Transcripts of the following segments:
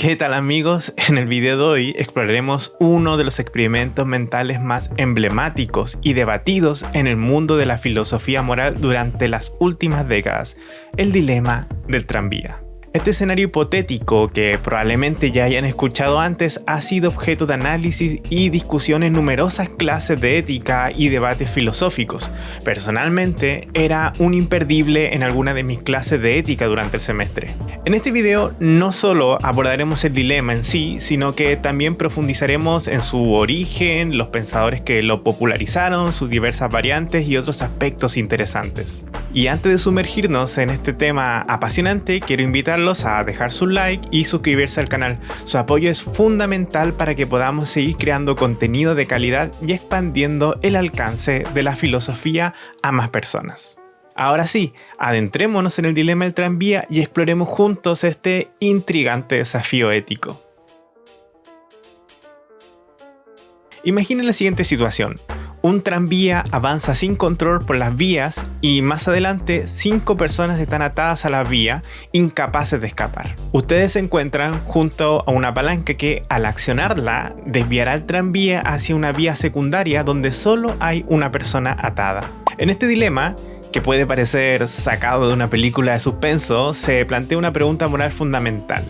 ¿Qué tal amigos? En el video de hoy exploraremos uno de los experimentos mentales más emblemáticos y debatidos en el mundo de la filosofía moral durante las últimas décadas, el dilema del tranvía. Este escenario hipotético, que probablemente ya hayan escuchado antes, ha sido objeto de análisis y discusión en numerosas clases de ética y debates filosóficos. Personalmente, era un imperdible en alguna de mis clases de ética durante el semestre. En este video no solo abordaremos el dilema en sí, sino que también profundizaremos en su origen, los pensadores que lo popularizaron, sus diversas variantes y otros aspectos interesantes. Y antes de sumergirnos en este tema apasionante, quiero invitarlos a dejar su like y suscribirse al canal. Su apoyo es fundamental para que podamos seguir creando contenido de calidad y expandiendo el alcance de la filosofía a más personas. Ahora sí, adentrémonos en el dilema del tranvía y exploremos juntos este intrigante desafío ético. Imaginen la siguiente situación. Un tranvía avanza sin control por las vías y más adelante 5 personas están atadas a la vía, incapaces de escapar. Ustedes se encuentran junto a una palanca que, al accionarla, desviará el tranvía hacia una vía secundaria donde solo hay una persona atada. En este dilema, que puede parecer sacado de una película de suspenso, se plantea una pregunta moral fundamental.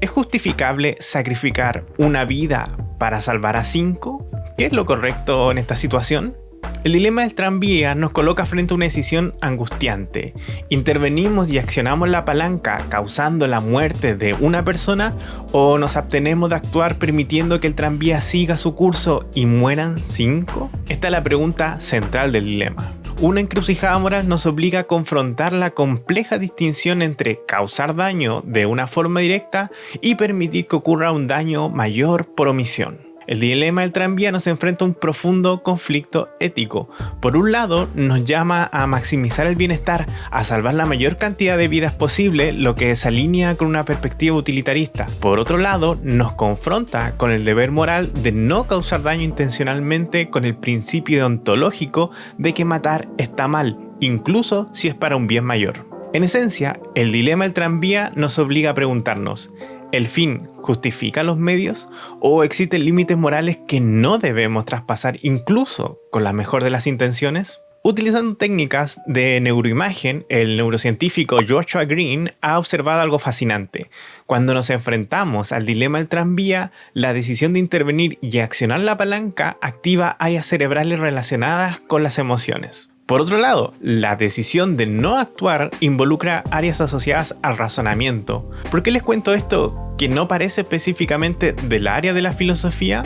¿Es justificable sacrificar una vida para salvar a 5? ¿Qué es lo correcto en esta situación? El dilema del tranvía nos coloca frente a una decisión angustiante. ¿Intervenimos y accionamos la palanca causando la muerte de una persona o nos abstenemos de actuar permitiendo que el tranvía siga su curso y mueran 5? Esta es la pregunta central del dilema. Una encrucijada moral nos obliga a confrontar la compleja distinción entre causar daño de una forma directa y permitir que ocurra un daño mayor por omisión. El dilema del tranvía nos enfrenta a un profundo conflicto ético. Por un lado, nos llama a maximizar el bienestar, a salvar la mayor cantidad de vidas posible, lo que se alinea con una perspectiva utilitarista. Por otro lado, nos confronta con el deber moral de no causar daño intencionalmente, con el principio ontológico de que matar está mal, incluso si es para un bien mayor. En esencia, el dilema del tranvía nos obliga a preguntarnos: ¿el fin justifica los medios? ¿O existen límites morales que no debemos traspasar incluso con la mejor de las intenciones? Utilizando técnicas de neuroimagen, el neurocientífico Joshua Greene ha observado algo fascinante. Cuando nos enfrentamos al dilema del tranvía, la decisión de intervenir y accionar la palanca activa áreas cerebrales relacionadas con las emociones. Por otro lado, la decisión de no actuar involucra áreas asociadas al razonamiento. ¿Por qué les cuento esto que no parece específicamente del área de la filosofía?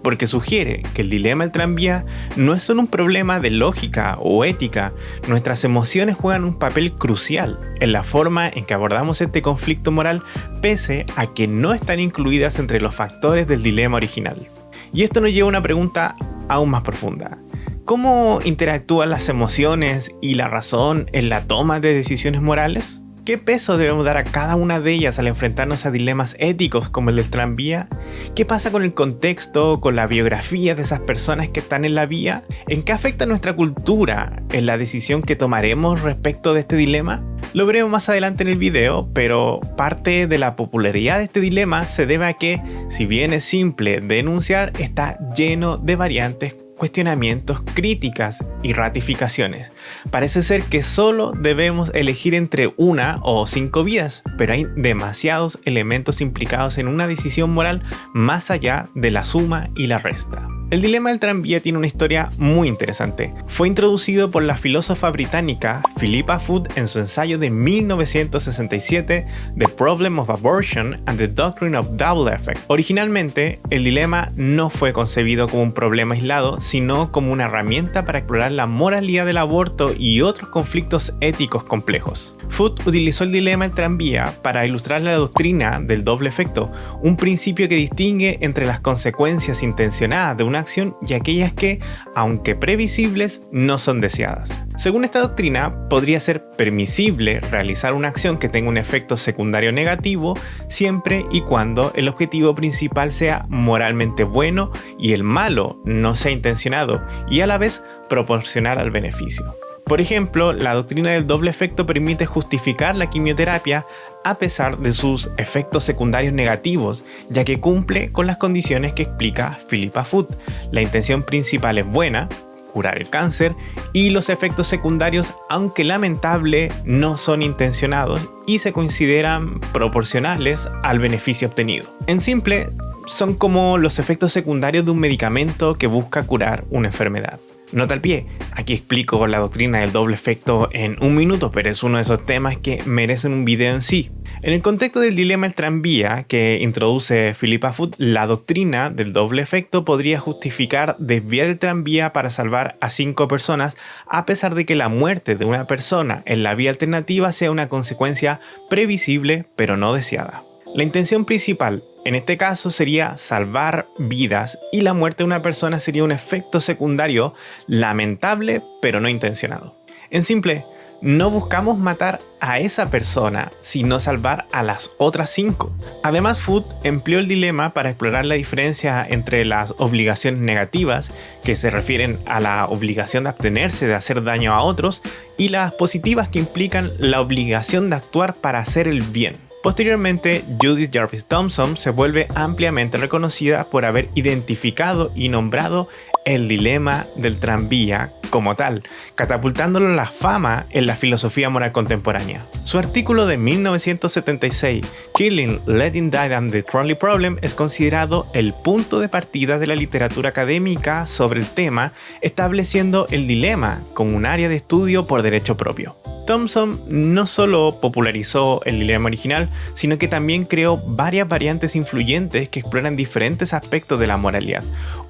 Porque sugiere que el dilema del tranvía no es solo un problema de lógica o ética. Nuestras emociones juegan un papel crucial en la forma en que abordamos este conflicto moral, pese a que no están incluidas entre los factores del dilema original. Y esto nos lleva a una pregunta aún más profunda. ¿Cómo interactúan las emociones y la razón en la toma de decisiones morales? ¿Qué peso debemos dar a cada una de ellas al enfrentarnos a dilemas éticos como el del tranvía? ¿Qué pasa con el contexto, con la biografía de esas personas que están en la vía? ¿En qué afecta nuestra cultura en la decisión que tomaremos respecto de este dilema? Lo veremos más adelante en el video, pero parte de la popularidad de este dilema se debe a que, si bien es simple de enunciar, está lleno de variantes, cuestionamientos, críticas y ratificaciones. Parece ser que solo debemos elegir entre una o 5 vías, pero hay demasiados elementos implicados en una decisión moral más allá de la suma y la resta. El dilema del tranvía tiene una historia muy interesante. Fue introducido por la filósofa británica Philippa Foot en su ensayo de 1967, The Problem of Abortion and the Doctrine of Double Effect. Originalmente, el dilema no fue concebido como un problema aislado, sino como una herramienta para explorar la moralidad del aborto y otros conflictos éticos complejos. Foot utilizó el dilema del tranvía para ilustrar la doctrina del doble efecto, un principio que distingue entre las consecuencias intencionadas de una acción y aquellas que, aunque previsibles, no son deseadas. Según esta doctrina, podría ser permisible realizar una acción que tenga un efecto secundario negativo siempre y cuando el objetivo principal sea moralmente bueno y el malo no sea intencionado y a la vez proporcional al beneficio. Por ejemplo, la doctrina del doble efecto permite justificar la quimioterapia a pesar de sus efectos secundarios negativos, ya que cumple con las condiciones que explica Philippa Foot. La intención principal es buena, curar el cáncer, y los efectos secundarios, aunque lamentable, no son intencionados y se consideran proporcionales al beneficio obtenido. En simple, son como los efectos secundarios de un medicamento que busca curar una enfermedad. Nota al pie, aquí explico la doctrina del doble efecto en un minuto, pero es uno de esos temas que merecen un video en sí. En el contexto del dilema del tranvía que introduce Philippa Foot, la doctrina del doble efecto podría justificar desviar el tranvía para salvar a 5 personas, a pesar de que la muerte de una persona en la vía alternativa sea una consecuencia previsible pero no deseada. La intención principal en este caso sería salvar vidas y la muerte de una persona sería un efecto secundario lamentable pero no intencionado. En simple, no buscamos matar a esa persona, sino salvar a las otras 5. Además, Foot empleó el dilema para explorar la diferencia entre las obligaciones negativas, que se refieren a la obligación de abstenerse de hacer daño a otros, y las positivas, que implican la obligación de actuar para hacer el bien. Posteriormente, Judith Jarvis Thomson se vuelve ampliamente reconocida por haber identificado y nombrado el dilema del tranvía como tal, catapultándolo a la fama en la filosofía moral contemporánea. Su artículo de 1976, Killing, Letting Die and the Trolley Problem, es considerado el punto de partida de la literatura académica sobre el tema, estableciendo el dilema como un área de estudio por derecho propio. Thomson no solo popularizó el dilema original, sino que también creó varias variantes influyentes que exploran diferentes aspectos de la moralidad.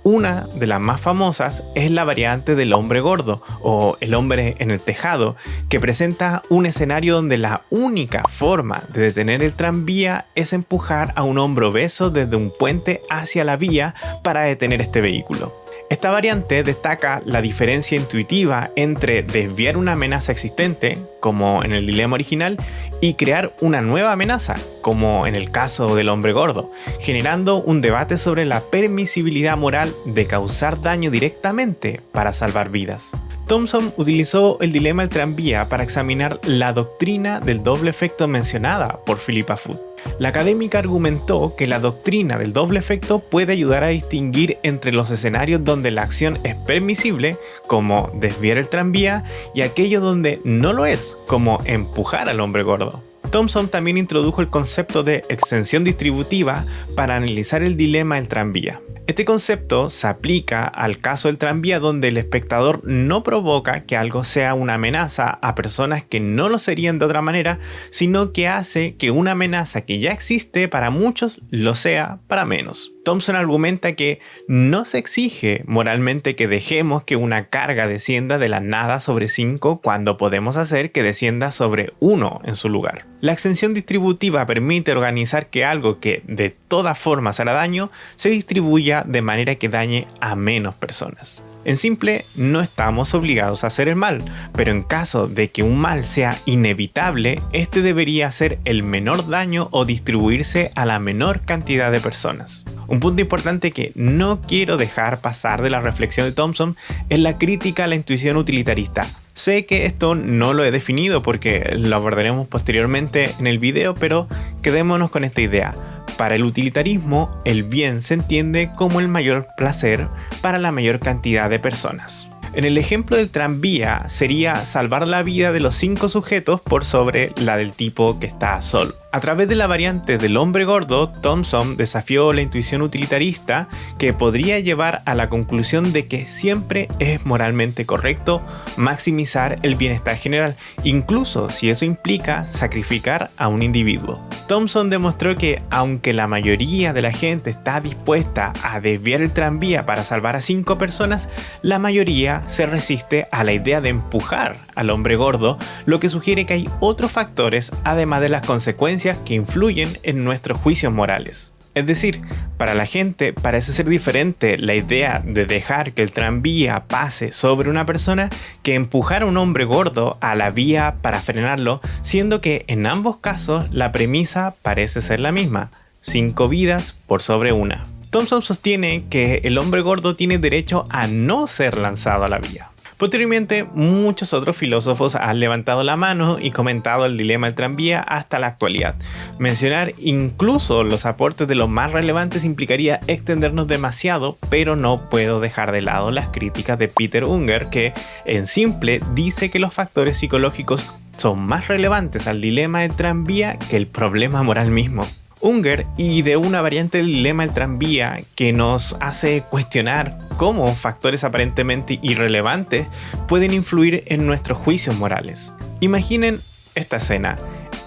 Una de las más famosas es la variante del hombre gordo o el hombre en el tejado, que presenta un escenario donde la única forma de detener el tranvía es empujar a un hombre obeso desde un puente hacia la vía para detener este vehículo. Esta variante destaca la diferencia intuitiva entre desviar una amenaza existente, como en el dilema original, y crear una nueva amenaza, como en el caso del hombre gordo, generando un debate sobre la permisibilidad moral de causar daño directamente para salvar vidas. Thomson utilizó el dilema del tranvía para examinar la doctrina del doble efecto mencionada por Philippa Foot. La académica argumentó que la doctrina del doble efecto puede ayudar a distinguir entre los escenarios donde la acción es permisible, como desviar el tranvía, y aquellos donde no lo es, como empujar al hombre gordo. Thomson también introdujo el concepto de extensión distributiva para analizar el dilema del tranvía. Este concepto se aplica al caso del tranvía donde el espectador no provoca que algo sea una amenaza a personas que no lo serían de otra manera, sino que hace que una amenaza que ya existe para muchos lo sea para menos. Thomson argumenta que no se exige moralmente que dejemos que una carga descienda de la nada sobre 5 cuando podemos hacer que descienda sobre 1 en su lugar. La extensión distributiva permite organizar que algo que de todas formas hará daño se distribuya de manera que dañe a menos personas. En simple, no estamos obligados a hacer el mal, pero en caso de que un mal sea inevitable, este debería hacer el menor daño o distribuirse a la menor cantidad de personas. Un punto importante que no quiero dejar pasar de la reflexión de Thomson es la crítica a la intuición utilitarista. Sé que esto no lo he definido porque lo abordaremos posteriormente en el video, pero quedémonos con esta idea. Para el utilitarismo, el bien se entiende como el mayor placer para la mayor cantidad de personas. En el ejemplo del tranvía sería salvar la vida de los 5 sujetos por sobre la del tipo que está solo. A través de la variante del hombre gordo, Thomson desafió la intuición utilitarista que podría llevar a la conclusión de que siempre es moralmente correcto maximizar el bienestar general, incluso si eso implica sacrificar a un individuo. Thomson demostró que aunque la mayoría de la gente está dispuesta a desviar el tranvía para salvar a 5 personas, la mayoría se resiste a la idea de empujar al hombre gordo, lo que sugiere que hay otros factores además de las consecuencias que influyen en nuestros juicios morales. Es decir, para la gente parece ser diferente la idea de dejar que el tranvía pase sobre una persona que empujar a un hombre gordo a la vía para frenarlo, siendo que en ambos casos la premisa parece ser la misma: 5 vidas por sobre una. Thomson sostiene que el hombre gordo tiene derecho a no ser lanzado a la vía. Posteriormente, muchos otros filósofos han levantado la mano y comentado el dilema del tranvía hasta la actualidad. Mencionar incluso los aportes de los más relevantes implicaría extendernos demasiado, pero no puedo dejar de lado las críticas de Peter Unger, que en simple dice que los factores psicológicos son más relevantes al dilema del tranvía que el problema moral mismo. Unger ideó una variante del dilema del tranvía que nos hace cuestionar cómo factores aparentemente irrelevantes pueden influir en nuestros juicios morales. Imaginen esta escena.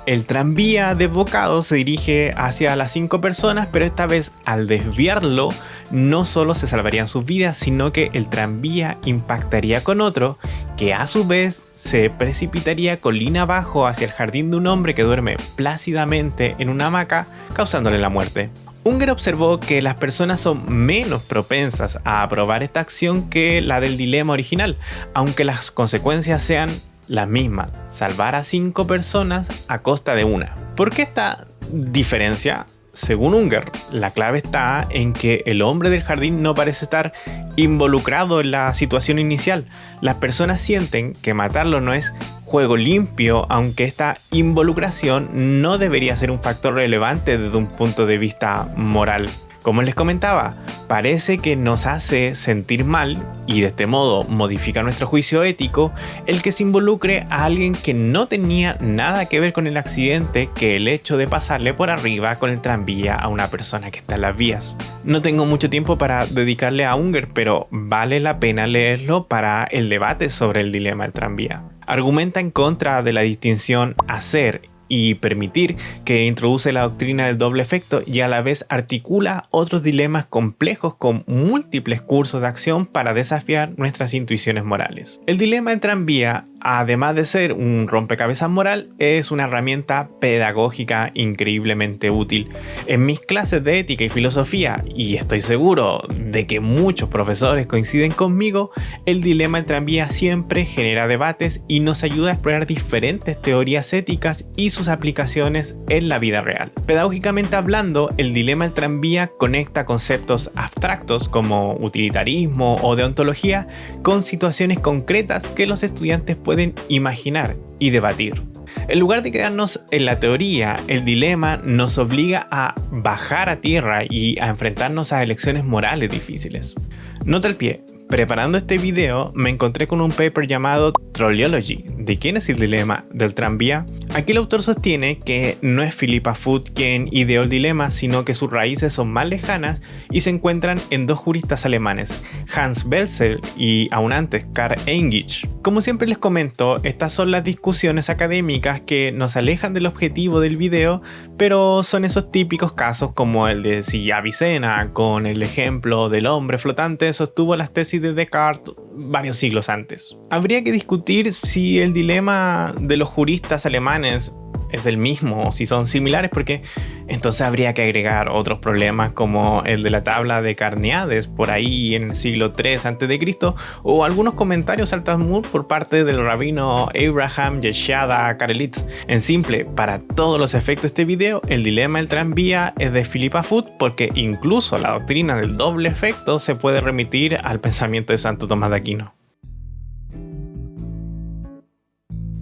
El tranvía desbocado se dirige hacia las 5 personas, pero esta vez al desviarlo no solo se salvarían sus vidas, sino que el tranvía impactaría con otro que a su vez se precipitaría colina abajo hacia el jardín de un hombre que duerme plácidamente en una hamaca, causándole la muerte. Unger observó que las personas son menos propensas a aprobar esta acción que la del dilema original, aunque las consecuencias sean las mismas: salvar a 5 personas a costa de una. ¿Por qué esta diferencia? Según Unger, la clave está en que el hombre del jardín no parece estar involucrado en la situación inicial. Las personas sienten que matarlo no es juego limpio, aunque esta involucración no debería ser un factor relevante desde un punto de vista moral. Como les comentaba, parece que nos hace sentir mal y de este modo modifica nuestro juicio ético el que se involucre a alguien que no tenía nada que ver con el accidente que el hecho de pasarle por arriba con el tranvía a una persona que está en las vías. No tengo mucho tiempo para dedicarle a Unger, pero vale la pena leerlo para el debate sobre el dilema del tranvía. Argumenta en contra de la distinción hacer y permitir, que introduce la doctrina del doble efecto y a la vez articula otros dilemas complejos con múltiples cursos de acción para desafiar nuestras intuiciones morales. El dilema del tranvía, además de ser un rompecabezas moral, es una herramienta pedagógica increíblemente útil. En mis clases de ética y filosofía, y estoy seguro de que muchos profesores coinciden conmigo, el dilema del tranvía siempre genera debates y nos ayuda a explorar diferentes teorías éticas y sus aplicaciones en la vida real. Pedagógicamente hablando, el dilema del tranvía conecta conceptos abstractos como utilitarismo o deontología con situaciones concretas que los estudiantes pueden imaginar y debatir. En lugar de quedarnos en la teoría, el dilema nos obliga a bajar a tierra y a enfrentarnos a elecciones morales difíciles. Nota al pie. Preparando este video me encontré con un paper llamado Trolleology, ¿de quién es el dilema del tranvía? Aquí el autor sostiene que no es Philippa Foot quien ideó el dilema, sino que sus raíces son más lejanas y se encuentran en dos juristas alemanes, Hans Belzel y aún antes Karl Engich. Como siempre les comento, estas son las discusiones académicas que nos alejan del objetivo del video, pero son esos típicos casos como el de si Avicena con el ejemplo del hombre flotante sostuvo las tesis de Descartes varios siglos antes. Habría que discutir si el dilema de los juristas alemanes es el mismo o si son similares, porque entonces habría que agregar otros problemas como el de la tabla de Carneades por ahí en el siglo III a.C. o algunos comentarios al Talmud por parte del rabino Abraham Yeshua Karelitz. En simple, para todos los efectos de este video, el dilema del tranvía es de Philippa Foot, porque incluso la doctrina del doble efecto se puede remitir al pensamiento de Santo Tomás de Aquino.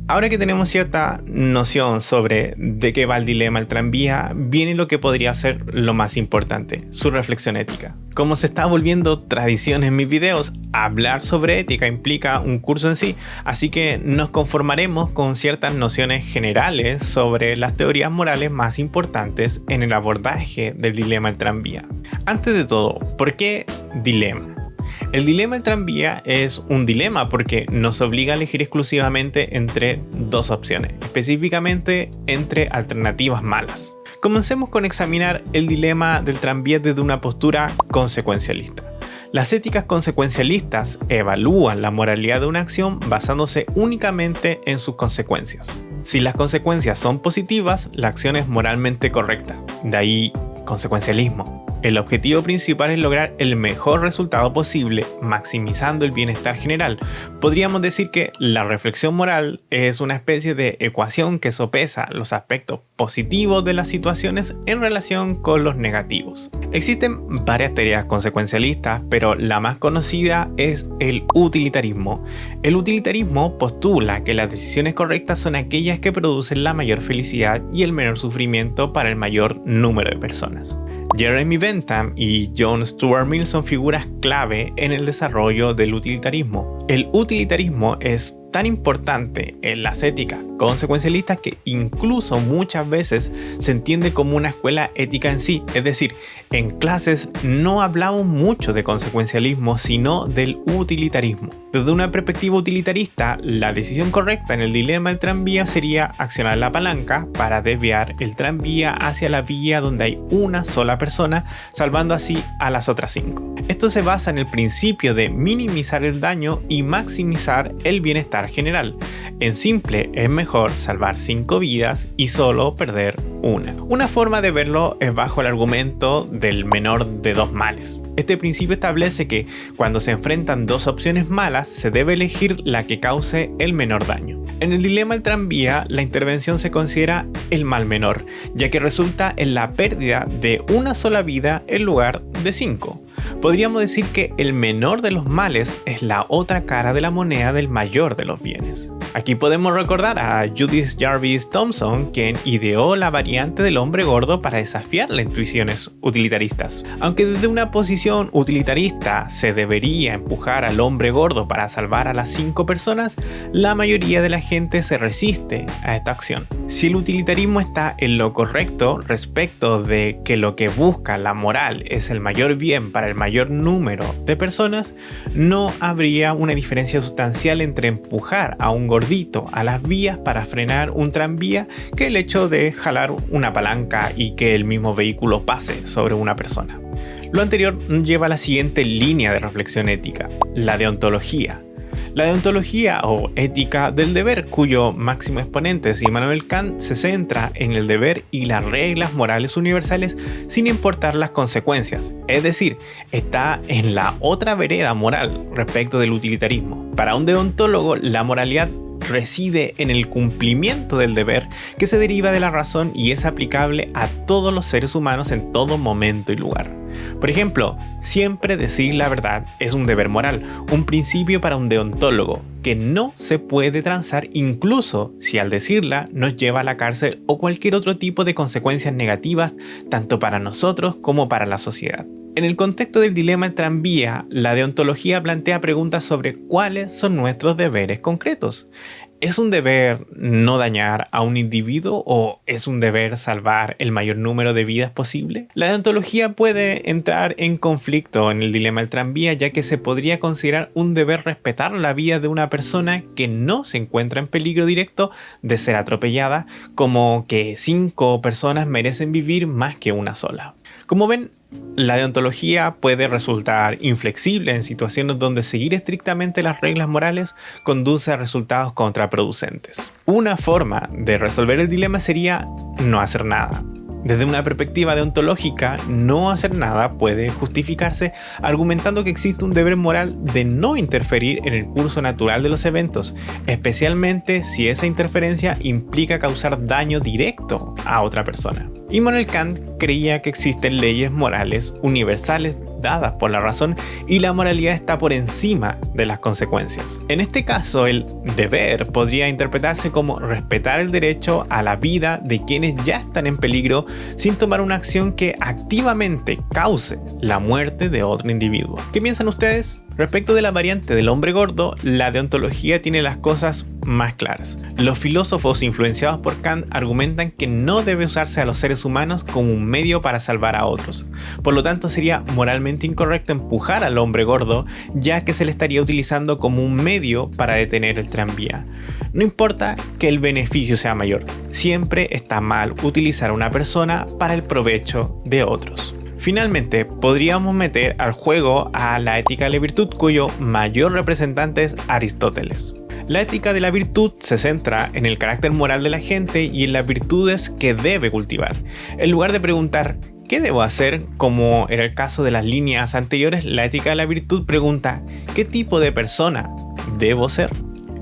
Ahora que tenemos cierta noción sobre de qué va el dilema del tranvía, viene lo que podría ser lo más importante, su reflexión ética. Como se está volviendo tradición en mis videos, hablar sobre ética implica un curso en sí, así que nos conformaremos con ciertas nociones generales sobre las teorías morales más importantes en el abordaje del dilema del tranvía. Antes de todo, ¿por qué dilema? El dilema del tranvía es un dilema porque nos obliga a elegir exclusivamente entre dos opciones, específicamente entre alternativas malas. Comencemos con examinar el dilema del tranvía desde una postura consecuencialista. Las éticas consecuencialistas evalúan la moralidad de una acción basándose únicamente en sus consecuencias. Si las consecuencias son positivas, la acción es moralmente correcta, de ahí consecuencialismo. El objetivo principal es lograr el mejor resultado posible, maximizando el bienestar general. Podríamos decir que la reflexión moral es una especie de ecuación que sopesa los aspectos positivos de las situaciones en relación con los negativos. Existen varias teorías consecuencialistas, pero la más conocida es el utilitarismo. El utilitarismo postula que las decisiones correctas son aquellas que producen la mayor felicidad y el menor sufrimiento para el mayor número de personas. Jeremy Bentham y John Stuart Mill son figuras clave en el desarrollo del utilitarismo. El utilitarismo es tan importante en las éticas consecuencialistas que incluso muchas veces se entiende como una escuela ética en sí. Es decir, en clases no hablamos mucho de consecuencialismo, sino del utilitarismo. Desde una perspectiva utilitarista, la decisión correcta en el dilema del tranvía sería accionar la palanca para desviar el tranvía hacia la vía donde hay una sola persona, salvando así a las otras 5. Esto se basa en el principio de minimizar el daño y maximizar el bienestar general. En simple, es mejor salvar 5 vidas y solo perder una. Una forma de verlo es bajo el argumento del menor de dos males. Este principio establece que cuando se enfrentan dos opciones malas, se debe elegir la que cause el menor daño. En el dilema del tranvía, la intervención se considera el mal menor, ya que resulta en la pérdida de una sola vida en lugar de 5. Podríamos decir que el menor de los males es la otra cara de la moneda del mayor de los bienes. Aquí podemos recordar a Judith Jarvis Thomson, quien ideó la variante del hombre gordo para desafiar las intuiciones utilitaristas. Aunque desde una posición utilitarista se debería empujar al hombre gordo para salvar a las 5 personas, la mayoría de la gente se resiste a esta acción. Si el utilitarismo está en lo correcto respecto de que lo que busca la moral es el mayor bien para el mayor número de personas, no habría una diferencia sustancial entre empujar a un gordito a las vías para frenar un tranvía que el hecho de jalar una palanca y que el mismo vehículo pase sobre una persona. Lo anterior lleva a la siguiente línea de reflexión ética, la deontología. La deontología o ética del deber, cuyo máximo exponente es Immanuel Kant, se centra en el deber y las reglas morales universales sin importar las consecuencias, es decir, está en la otra vereda moral respecto del utilitarismo. Para un deontólogo, la moralidad reside en el cumplimiento del deber que se deriva de la razón y es aplicable a todos los seres humanos en todo momento y lugar. Por ejemplo, siempre decir la verdad es un deber moral, un principio para un deontólogo que no se puede transar incluso si al decirla nos lleva a la cárcel o cualquier otro tipo de consecuencias negativas tanto para nosotros como para la sociedad. En el contexto del dilema del tranvía, la deontología plantea preguntas sobre cuáles son nuestros deberes concretos. ¿Es un deber no dañar a un individuo o es un deber salvar el mayor número de vidas posible? La deontología puede entrar en conflicto en el dilema del tranvía, ya que se podría considerar un deber respetar la vida de una persona que no se encuentra en peligro directo de ser atropellada, como que 5 personas merecen vivir más que una sola. Como ven, la deontología puede resultar inflexible en situaciones donde seguir estrictamente las reglas morales conduce a resultados contraproducentes. Una forma de resolver el dilema sería no hacer nada. Desde una perspectiva deontológica, no hacer nada puede justificarse argumentando que existe un deber moral de no interferir en el curso natural de los eventos, especialmente si esa interferencia implica causar daño directo a otra persona. Immanuel Kant creía que existen leyes morales universales dadas por la razón y la moralidad está por encima de las consecuencias. En este caso, el deber podría interpretarse como respetar el derecho a la vida de quienes ya están en peligro sin tomar una acción que activamente cause la muerte de otro individuo. ¿Qué piensan ustedes? Respecto de la variante del hombre gordo, la deontología tiene las cosas más claras. Los filósofos influenciados por Kant argumentan que no debe usarse a los seres humanos como un medio para salvar a otros. Por lo tanto, sería moralmente incorrecto empujar al hombre gordo, ya que se le estaría utilizando como un medio para detener el tranvía. No importa que el beneficio sea mayor, siempre está mal utilizar a una persona para el provecho de otros. Finalmente, podríamos meter al juego a la ética de la virtud, cuyo mayor representante es Aristóteles. La ética de la virtud se centra en el carácter moral de la gente y en las virtudes que debe cultivar. En lugar de preguntar ¿Qué debo hacer? Como era el caso de las líneas anteriores, la ética de la virtud pregunta ¿qué tipo de persona debo ser?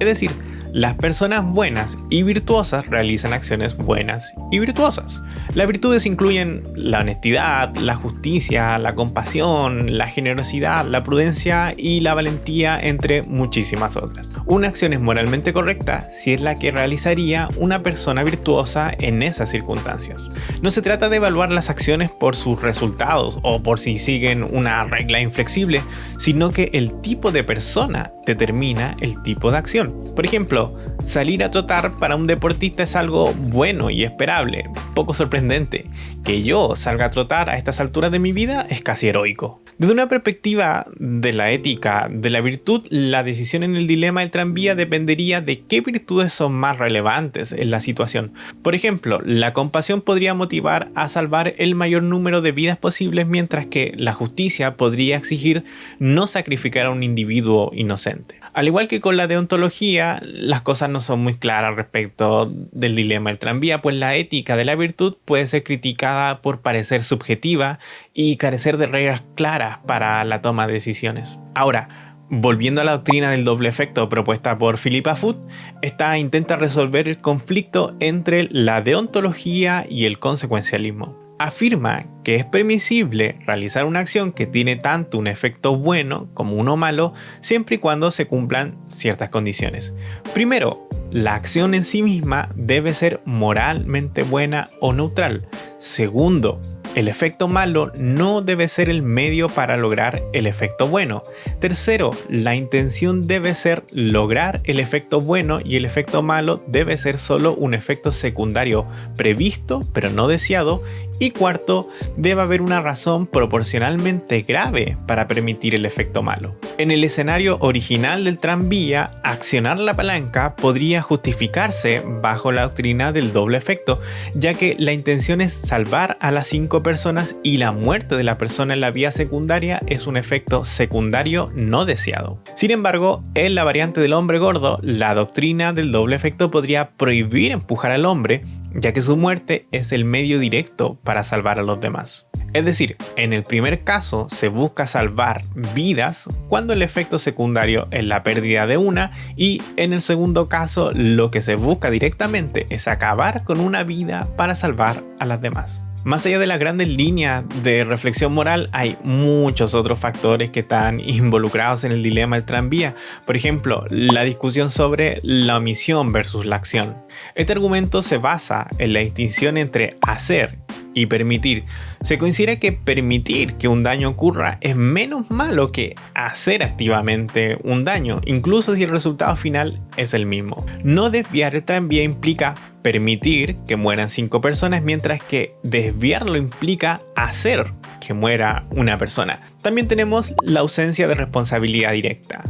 Es decir, las personas buenas y virtuosas realizan acciones buenas y virtuosas. Las virtudes incluyen la honestidad, la justicia, la compasión, la generosidad, la prudencia y la valentía, entre muchísimas otras. Una acción es moralmente correcta si es la que realizaría una persona virtuosa en esas circunstancias. No se trata de evaluar las acciones por sus resultados o por si siguen una regla inflexible, sino que el tipo de persona determina el tipo de acción. Por ejemplo, salir a trotar para un deportista es algo bueno y esperable, poco sorprendente. Que yo salga a trotar a estas alturas de mi vida es casi heroico. Desde una perspectiva de la ética de la virtud, la decisión en el dilema del tranvía dependería de qué virtudes son más relevantes en la situación. Por ejemplo, la compasión podría motivar a salvar el mayor número de vidas posibles, mientras que la justicia podría exigir no sacrificar a un individuo inocente. Al igual que con la deontología, las cosas no son muy claras respecto del dilema del tranvía, pues la ética de la virtud puede ser criticada por parecer subjetiva y carecer de reglas claras para la toma de decisiones. Ahora, volviendo a la doctrina del doble efecto propuesta por Philippa Foot, esta intenta resolver el conflicto entre la deontología y el consecuencialismo. Afirma que es permisible realizar una acción que tiene tanto un efecto bueno como uno malo, siempre y cuando se cumplan ciertas condiciones. Primero, la acción en sí misma debe ser moralmente buena o neutral. Segundo, el efecto malo no debe ser el medio para lograr el efecto bueno. Tercero, la intención debe ser lograr el efecto bueno y el efecto malo debe ser solo un efecto secundario previsto pero no deseado. Y cuarto, debe haber una razón proporcionalmente grave para permitir el efecto malo. En el escenario original del tranvía, accionar la palanca podría justificarse bajo la doctrina del doble efecto, ya que la intención es salvar a las 5 personas y la muerte de la persona en la vía secundaria es un efecto secundario no deseado. Sin embargo, en la variante del hombre gordo, la doctrina del doble efecto podría prohibir empujar al hombre, ya que su muerte es el medio directo para salvar a los demás. Es decir, en el primer caso se busca salvar vidas cuando el efecto secundario es la pérdida de una, y en el segundo caso lo que se busca directamente es acabar con una vida para salvar a las demás. Más allá de las grandes líneas de reflexión moral, hay muchos otros factores que están involucrados en el dilema del tranvía. Por ejemplo, la discusión sobre la omisión versus la acción. Este argumento se basa en la distinción entre hacer y permitir. Se considera que permitir que un daño ocurra es menos malo que hacer activamente un daño, incluso si el resultado final es el mismo. No desviar el tranvía implica permitir que mueran 5 personas, mientras que desviarlo implica hacer que muera una persona. También tenemos la ausencia de responsabilidad directa.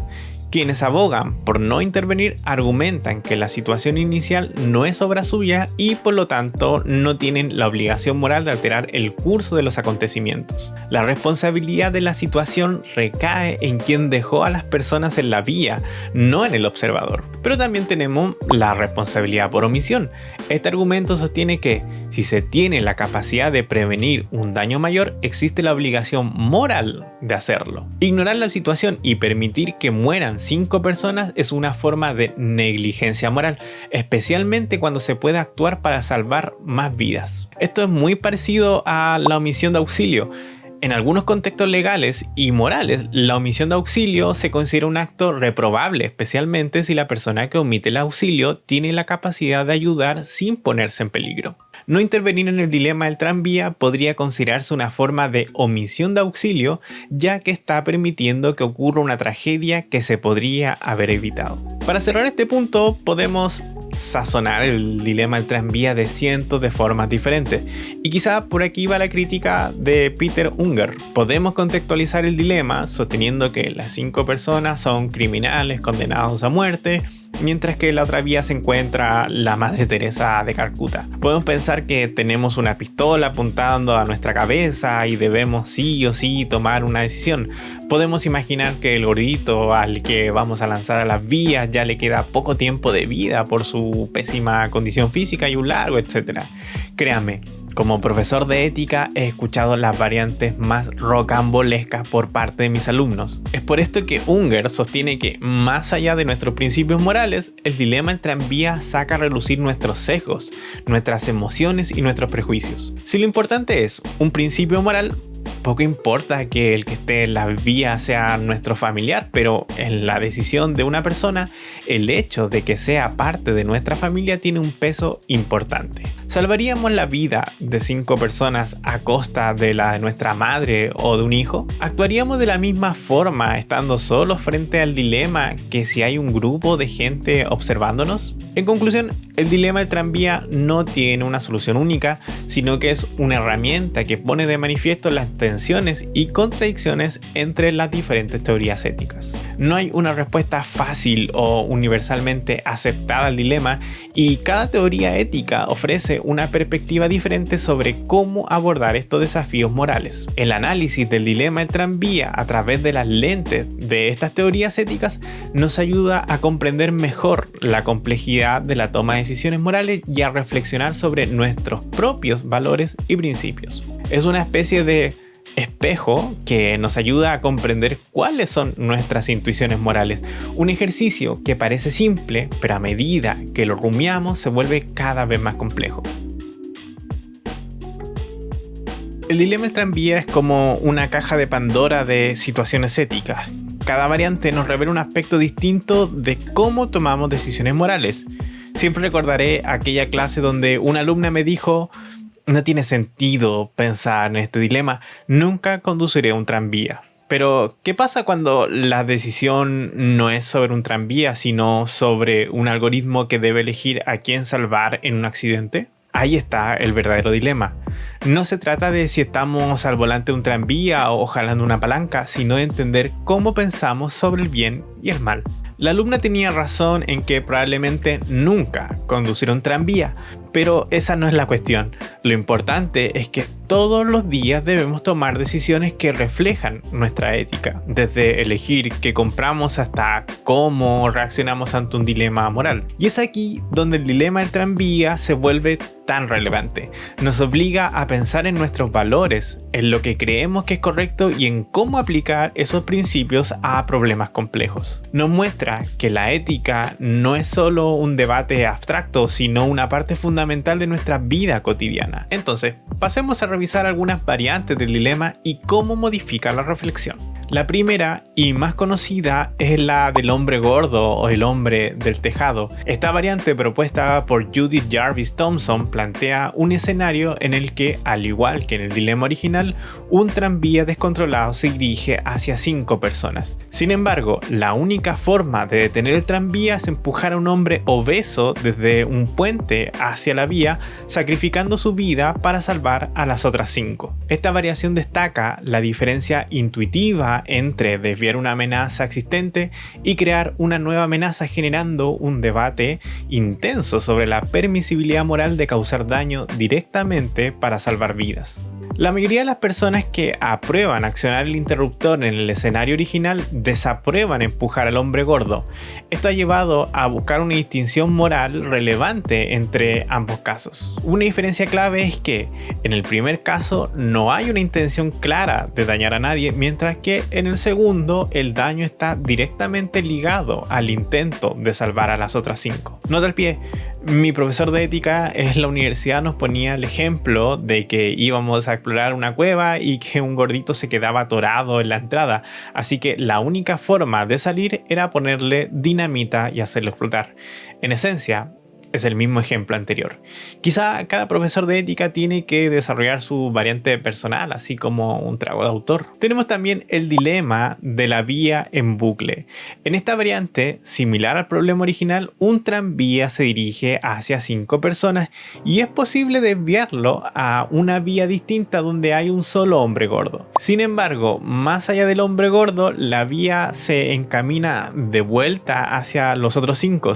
Quienes abogan por no intervenir argumentan que la situación inicial no es obra suya y por lo tanto no tienen la obligación moral de alterar el curso de los acontecimientos. La responsabilidad de la situación recae en quien dejó a las personas en la vía, no en el observador. Pero también tenemos la responsabilidad por omisión. Este argumento sostiene que si se tiene la capacidad de prevenir un daño mayor, existe la obligación moral de hacerlo. Ignorar la situación y permitir que mueran 5 personas es una forma de negligencia moral, especialmente cuando se puede actuar para salvar más vidas. Esto es muy parecido a la omisión de auxilio. En algunos contextos legales y morales, la omisión de auxilio se considera un acto reprobable, especialmente si la persona que omite el auxilio tiene la capacidad de ayudar sin ponerse en peligro. No intervenir en el dilema del tranvía podría considerarse una forma de omisión de auxilio, ya que está permitiendo que ocurra una tragedia que se podría haber evitado. Para cerrar este punto, podemos sazonar el dilema del tranvía de cientos de formas diferentes. Y quizá por aquí va la crítica de Peter Unger. Podemos contextualizar el dilema sosteniendo que las 5 personas son criminales condenados a muerte, mientras que en la otra vía se encuentra la Madre Teresa de Calcuta. Podemos pensar que tenemos una pistola apuntando a nuestra cabeza y debemos sí o sí tomar una decisión. Podemos imaginar que el gordito al que vamos a lanzar a las vías ya le queda poco tiempo de vida por su pésima condición física y un largo, etc. Créanme, Como profesor de ética he escuchado las variantes más rocambolescas por parte de mis alumnos. Es por esto que Unger sostiene que, más allá de nuestros principios morales, el dilema del tranvía saca a relucir nuestros sesgos, nuestras emociones y nuestros prejuicios. Si lo importante es un principio moral, poco importa que el que esté en la vía sea nuestro familiar, pero en la decisión de una persona, el hecho de que sea parte de nuestra familia tiene un peso importante. ¿Salvaríamos la vida de 5 personas a costa de la de nuestra madre o de un hijo? ¿Actuaríamos de la misma forma estando solos frente al dilema que si hay un grupo de gente observándonos? En conclusión, el dilema del tranvía no tiene una solución única, sino que es una herramienta que pone de manifiesto las tensiones y contradicciones entre las diferentes teorías éticas. No hay una respuesta fácil o universalmente aceptada al dilema, y cada teoría ética ofrece una perspectiva diferente sobre cómo abordar estos desafíos morales. El análisis del dilema del tranvía a través de las lentes de estas teorías éticas nos ayuda a comprender mejor la complejidad de la toma de decisiones morales y a reflexionar sobre nuestros propios valores y principios. Es una especie de espejo que nos ayuda a comprender cuáles son nuestras intuiciones morales. Un ejercicio que parece simple, pero a medida que lo rumiamos se vuelve cada vez más complejo. El dilema del tranvía es como una caja de Pandora de situaciones éticas. Cada variante nos revela un aspecto distinto de cómo tomamos decisiones morales. Siempre recordaré aquella clase donde una alumna me dijo: no tiene sentido pensar en este dilema, nunca conduciré un tranvía. Pero, ¿qué pasa cuando la decisión no es sobre un tranvía, sino sobre un algoritmo que debe elegir a quién salvar en un accidente? Ahí está el verdadero dilema. No se trata de si estamos al volante de un tranvía o jalando una palanca, sino de entender cómo pensamos sobre el bien y el mal. La alumna tenía razón en que probablemente nunca conducirá un tranvía, pero esa no es la cuestión. Lo importante es que todos los días debemos tomar decisiones que reflejan nuestra ética, desde elegir qué compramos hasta cómo reaccionamos ante un dilema moral. Y es aquí donde el dilema del tranvía se vuelve tan relevante. Nos obliga a pensar en nuestros valores, en lo que creemos que es correcto y en cómo aplicar esos principios a problemas complejos. Nos muestra que la ética no es solo un debate abstracto, sino una parte fundamental de nuestra vida cotidiana. Entonces, pasemos a revisar algunas variantes del dilema y cómo modifica la reflexión. La primera y más conocida es la del hombre gordo o el hombre del tejado. Esta variante, propuesta por Judith Jarvis Thomson, plantea un escenario en el que, al igual que en el dilema original, un tranvía descontrolado se dirige hacia 5 personas. Sin embargo, la única forma de detener el tranvía es empujar a un hombre obeso desde un puente hacia la vía, sacrificando su vida para salvar a las otras 5. Esta variación destaca la diferencia intuitiva entre desviar una amenaza existente y crear una nueva amenaza, generando un debate intenso sobre la permisibilidad moral de causar daño directamente para salvar vidas. La mayoría de las personas que aprueban accionar el interruptor en el escenario original desaprueban empujar al hombre gordo. Esto ha llevado a buscar una distinción moral relevante entre ambos casos. Una diferencia clave es que en el primer caso no hay una intención clara de dañar a nadie, mientras que en el segundo el daño está directamente ligado al intento de salvar a las otras 5. Nota al pie. Mi profesor de ética en la universidad nos ponía el ejemplo de que íbamos a explorar una cueva y que un gordito se quedaba atorado en la entrada, así que la única forma de salir era ponerle dinamita y hacerlo explotar. En esencia, es el mismo ejemplo anterior. Quizá cada profesor de ética tiene que desarrollar su variante personal, así como un trago de autor. Tenemos también el dilema de la vía en bucle. En esta variante, similar al problema original, un tranvía se dirige hacia 5 personas y es posible desviarlo a una vía distinta donde hay un solo hombre gordo. Sin embargo, más allá del hombre gordo, la vía se encamina de vuelta hacia los otros 5.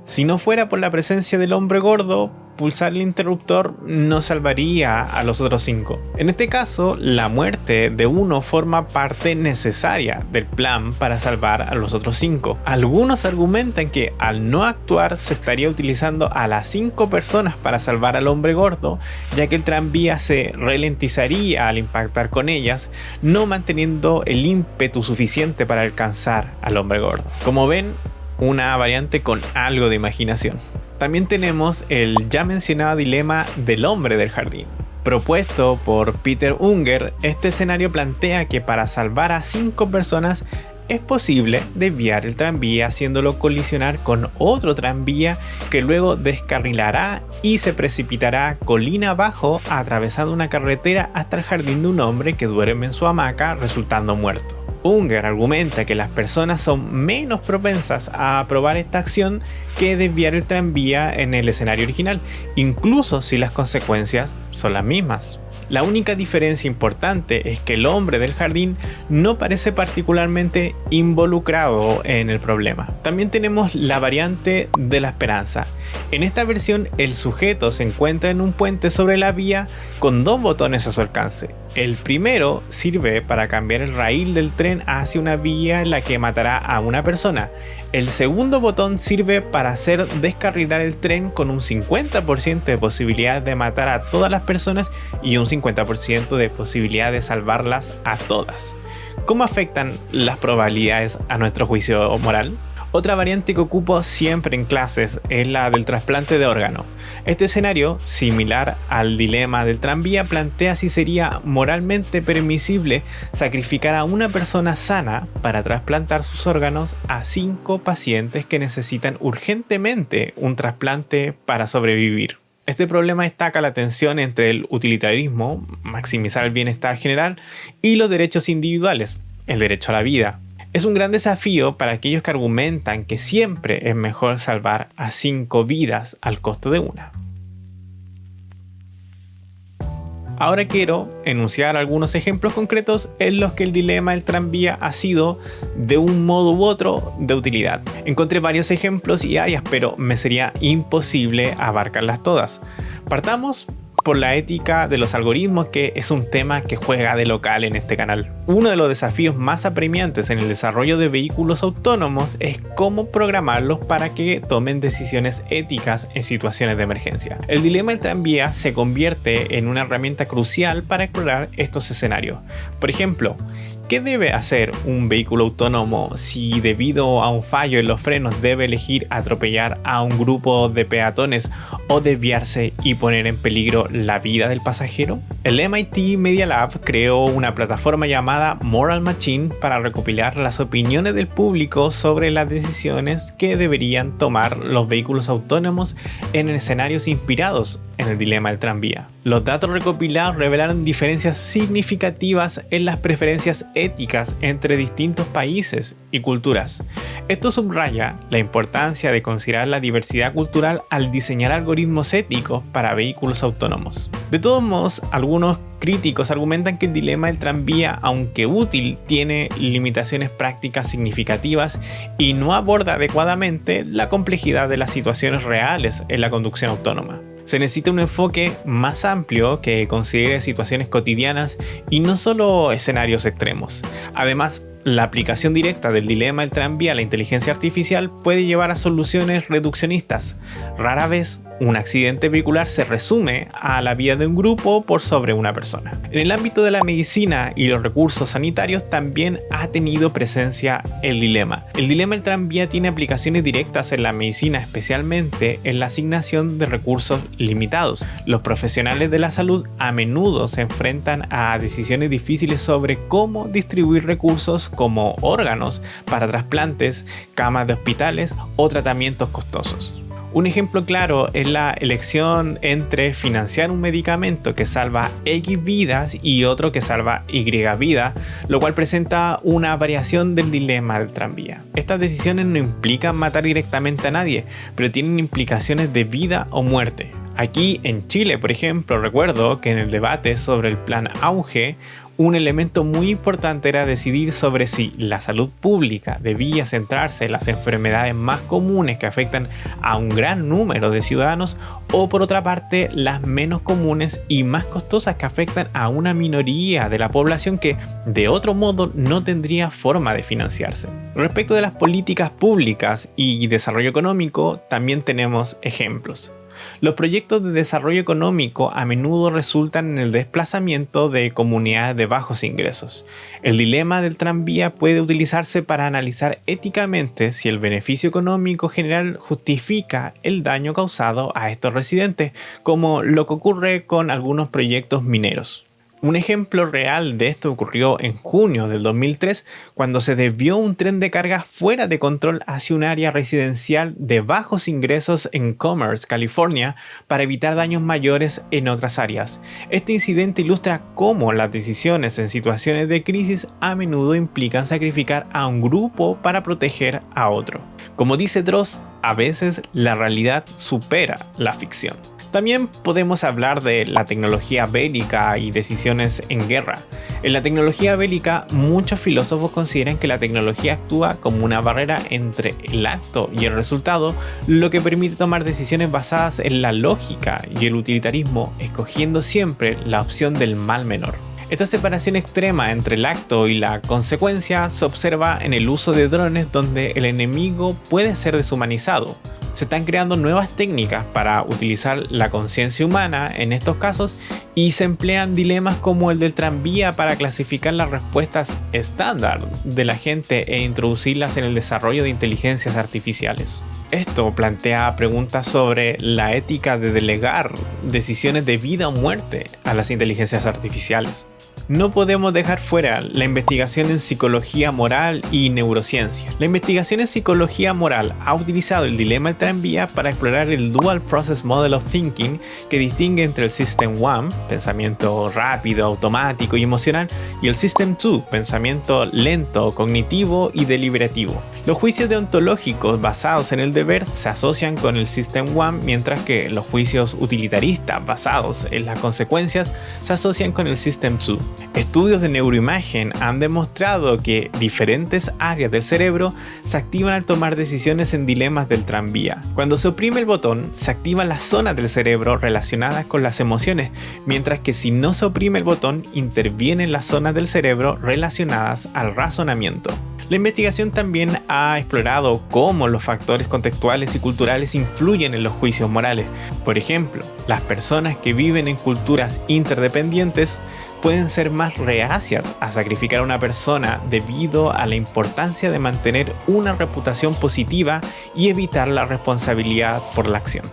Si no fuera por la presencia del hombre gordo, pulsar el interruptor no salvaría a los otros 5. En este caso, la muerte de uno forma parte necesaria del plan para salvar a los otros 5. Algunos argumentan que al no actuar se estaría utilizando a las 5 personas para salvar al hombre gordo, ya que el tranvía se ralentizaría al impactar con ellas, no manteniendo el ímpetu suficiente para alcanzar al hombre gordo. Como ven, una variante con algo de imaginación. También tenemos el ya mencionado dilema del hombre del jardín. Propuesto por Peter Unger, este escenario plantea que para salvar a 5 personas es posible desviar el tranvía haciéndolo colisionar con otro tranvía que luego descarrilará y se precipitará colina abajo atravesando una carretera hasta el jardín de un hombre que duerme en su hamaca resultando muerto. Unger argumenta que las personas son menos propensas a aprobar esta acción que desviar el tranvía en el escenario original, incluso si las consecuencias son las mismas. La única diferencia importante es que el hombre del jardín no parece particularmente involucrado en el problema. También tenemos la variante de la esperanza. En esta versión, el sujeto se encuentra en un puente sobre la vía con 2 botones a su alcance. El primero sirve para cambiar el raíl del tren hacia una vía en la que matará a una persona. El segundo botón sirve para hacer descarrilar el tren con un 50% de posibilidad de matar a todas las personas y un 50% de posibilidad de salvarlas a todas. ¿Cómo afectan las probabilidades a nuestro juicio moral? Otra variante que ocupo siempre en clases es la del trasplante de órgano. Este escenario, similar al dilema del tranvía, plantea si sería moralmente permisible sacrificar a una persona sana para trasplantar sus órganos a 5 pacientes que necesitan urgentemente un trasplante para sobrevivir. Este problema destaca la tensión entre el utilitarismo, maximizar el bienestar general, y los derechos individuales, el derecho a la vida. Es un gran desafío para aquellos que argumentan que siempre es mejor salvar a 5 vidas al costo de una. Ahora quiero enunciar algunos ejemplos concretos en los que el dilema del tranvía ha sido, de un modo u otro, de utilidad. Encontré varios ejemplos y áreas, pero me sería imposible abarcarlas todas. Partamos por la ética de los algoritmos, que es un tema que juega de local en este canal. Uno de los desafíos más apremiantes en el desarrollo de vehículos autónomos es cómo programarlos para que tomen decisiones éticas en situaciones de emergencia. El dilema del tranvía se convierte en una herramienta crucial para explorar estos escenarios. Por ejemplo, ¿qué debe hacer un vehículo autónomo si debido a un fallo en los frenos debe elegir atropellar a un grupo de peatones o desviarse y poner en peligro la vida del pasajero? El MIT Media Lab creó una plataforma llamada Moral Machine para recopilar las opiniones del público sobre las decisiones que deberían tomar los vehículos autónomos en escenarios inspirados en el dilema del tranvía. Los datos recopilados revelaron diferencias significativas en las preferencias éticas entre distintos países y culturas. Esto subraya la importancia de considerar la diversidad cultural al diseñar algoritmos éticos para vehículos autónomos. De todos modos, algunos críticos argumentan que el dilema del tranvía, aunque útil, tiene limitaciones prácticas significativas y no aborda adecuadamente la complejidad de las situaciones reales en la conducción autónoma. Se necesita un enfoque más amplio que considere situaciones cotidianas y no solo escenarios extremos. Además, la aplicación directa del dilema del tranvía a la inteligencia artificial puede llevar a soluciones reduccionistas. Rara vez un accidente vehicular se resume a la vida de un grupo por sobre una persona. En el ámbito de la medicina y los recursos sanitarios también ha tenido presencia el dilema. El dilema del tranvía tiene aplicaciones directas en la medicina, especialmente en la asignación de recursos limitados. Los profesionales de la salud a menudo se enfrentan a decisiones difíciles sobre cómo distribuir recursos como órganos para trasplantes, camas de hospitales o tratamientos costosos. Un ejemplo claro es la elección entre financiar un medicamento que salva X vidas y otro que salva Y vidas, lo cual presenta una variación del dilema del tranvía. Estas decisiones no implican matar directamente a nadie, pero tienen implicaciones de vida o muerte. Aquí en Chile, por ejemplo, recuerdo que en el debate sobre el plan Auge, un elemento muy importante era decidir sobre si la salud pública debía centrarse en las enfermedades más comunes que afectan a un gran número de ciudadanos o por otra parte las menos comunes y más costosas que afectan a una minoría de la población que de otro modo no tendría forma de financiarse. Respecto de las políticas públicas y desarrollo económico, también tenemos ejemplos. Los proyectos de desarrollo económico a menudo resultan en el desplazamiento de comunidades de bajos ingresos. El dilema del tranvía puede utilizarse para analizar éticamente si el beneficio económico general justifica el daño causado a estos residentes, como lo que ocurre con algunos proyectos mineros. Un ejemplo real de esto ocurrió en junio del 2003 cuando se desvió un tren de carga fuera de control hacia un área residencial de bajos ingresos en Commerce, California, para evitar daños mayores en otras áreas. Este incidente ilustra cómo las decisiones en situaciones de crisis a menudo implican sacrificar a un grupo para proteger a otro. Como dice Droz, a veces la realidad supera la ficción. También podemos hablar de la tecnología bélica y decisiones en guerra. En la tecnología bélica, muchos filósofos consideran que la tecnología actúa como una barrera entre el acto y el resultado, lo que permite tomar decisiones basadas en la lógica y el utilitarismo, escogiendo siempre la opción del mal menor. Esta separación extrema entre el acto y la consecuencia se observa en el uso de drones donde el enemigo puede ser deshumanizado. Se están creando nuevas técnicas para utilizar la conciencia humana en estos casos y se emplean dilemas como el del tranvía para clasificar las respuestas estándar de la gente e introducirlas en el desarrollo de inteligencias artificiales. Esto plantea preguntas sobre la ética de delegar decisiones de vida o muerte a las inteligencias artificiales. No podemos dejar fuera la investigación en psicología moral y neurociencia. La investigación en psicología moral ha utilizado el dilema del tranvía para explorar el Dual Process Model of Thinking que distingue entre el System 1, pensamiento rápido, automático y emocional, y el System 2, pensamiento lento, cognitivo y deliberativo. Los juicios deontológicos basados en el deber se asocian con el System 1, mientras que los juicios utilitaristas basados en las consecuencias se asocian con el System 2. Estudios de neuroimagen han demostrado que diferentes áreas del cerebro se activan al tomar decisiones en dilemas del tranvía. Cuando se oprime el botón, se activan las zonas del cerebro relacionadas con las emociones, mientras que si no se oprime el botón, intervienen las zonas del cerebro relacionadas al razonamiento. La investigación también ha explorado cómo los factores contextuales y culturales influyen en los juicios morales. Por ejemplo, las personas que viven en culturas interdependientes pueden ser más reacias a sacrificar a una persona debido a la importancia de mantener una reputación positiva y evitar la responsabilidad por la acción.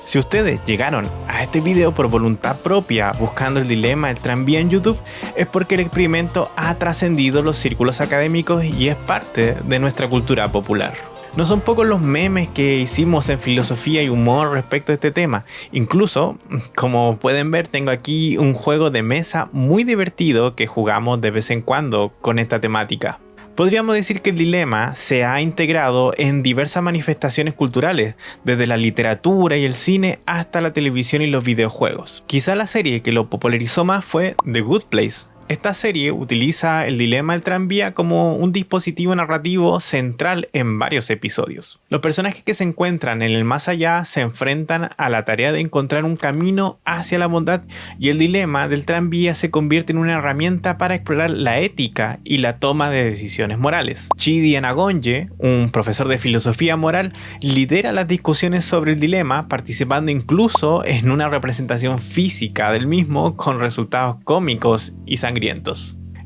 Si ustedes llegaron a este video por voluntad propia buscando el dilema del tranvía en YouTube, es porque el experimento ha trascendido los círculos académicos y es parte de nuestra cultura popular. No son pocos los memes que hicimos en filosofía y humor respecto a este tema. Incluso, como pueden ver, tengo aquí un juego de mesa muy divertido que jugamos de vez en cuando con esta temática. Podríamos decir que el dilema se ha integrado en diversas manifestaciones culturales, desde la literatura y el cine hasta la televisión y los videojuegos. Quizá la serie que lo popularizó más fue The Good Place. Esta serie utiliza el dilema del tranvía como un dispositivo narrativo central en varios episodios. Los personajes que se encuentran en el más allá se enfrentan a la tarea de encontrar un camino hacia la bondad y el dilema del tranvía se convierte en una herramienta para explorar la ética y la toma de decisiones morales. Chidi Anagonye, un profesor de filosofía moral, lidera las discusiones sobre el dilema, participando incluso en una representación física del mismo con resultados cómicos y sangrientos.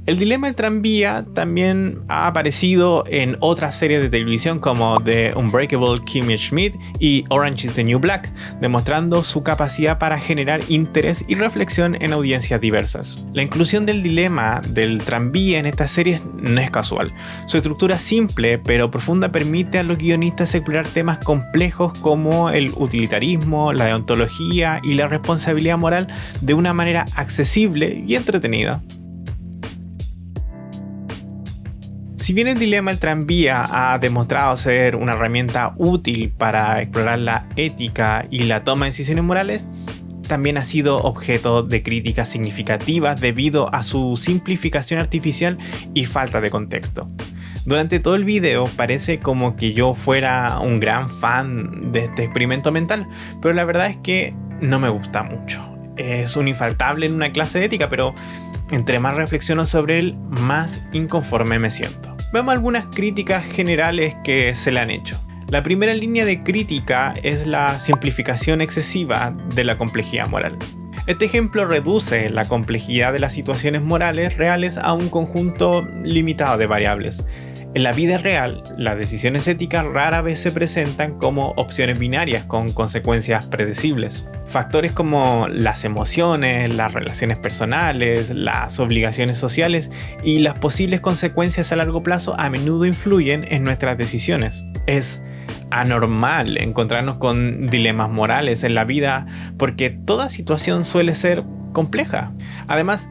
El dilema del tranvía también ha aparecido en otras series de televisión como The Unbreakable Kimmy Schmidt y Orange is the New Black, demostrando su capacidad para generar interés y reflexión en audiencias diversas. La inclusión del dilema del tranvía en estas series no es casual. Su estructura simple pero profunda permite a los guionistas explorar temas complejos como el utilitarismo, la deontología y la responsabilidad moral de una manera accesible y entretenida. Si bien el dilema del tranvía ha demostrado ser una herramienta útil para explorar la ética y la toma de decisiones morales, también ha sido objeto de críticas significativas debido a su simplificación artificial y falta de contexto. Durante todo el video parece como que yo fuera un gran fan de este experimento mental, pero la verdad es que no me gusta mucho. Es un infaltable en una clase de ética, pero entre más reflexiono sobre él, más inconforme me siento. Veamos algunas críticas generales que se le han hecho. La primera línea de crítica es la simplificación excesiva de la complejidad moral. Este ejemplo reduce la complejidad de las situaciones morales reales a un conjunto limitado de variables. En la vida real, las decisiones éticas rara vez se presentan como opciones binarias con consecuencias predecibles. Factores como las emociones, las relaciones personales, las obligaciones sociales y las posibles consecuencias a largo plazo a menudo influyen en nuestras decisiones. Es anormal encontrarnos con dilemas morales en la vida porque toda situación suele ser compleja. Además,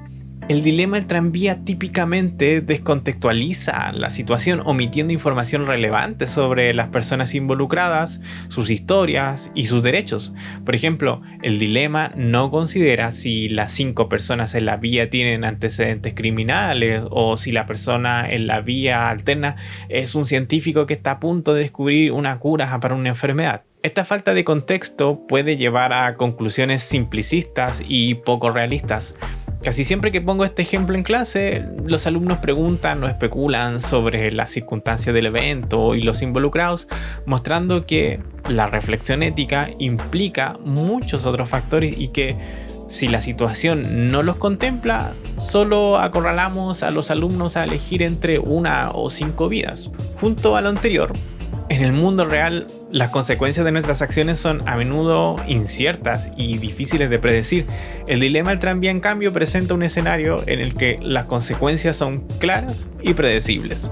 el dilema del tranvía típicamente descontextualiza la situación, omitiendo información relevante sobre las personas involucradas, sus historias y sus derechos. Por ejemplo, el dilema no considera si las 5 personas en la vía tienen antecedentes criminales o si la persona en la vía alterna es un científico que está a punto de descubrir una cura para una enfermedad. Esta falta de contexto puede llevar a conclusiones simplicistas y poco realistas. Casi siempre que pongo este ejemplo en clase, los alumnos preguntan o especulan sobre las circunstancias del evento y los involucrados, mostrando que la reflexión ética implica muchos otros factores y que si la situación no los contempla, solo acorralamos a los alumnos a elegir entre 1 o 5 vidas. Junto a lo anterior, en el mundo real, las consecuencias de nuestras acciones son a menudo inciertas y difíciles de predecir. El dilema del tranvía, en cambio, presenta un escenario en el que las consecuencias son claras y predecibles.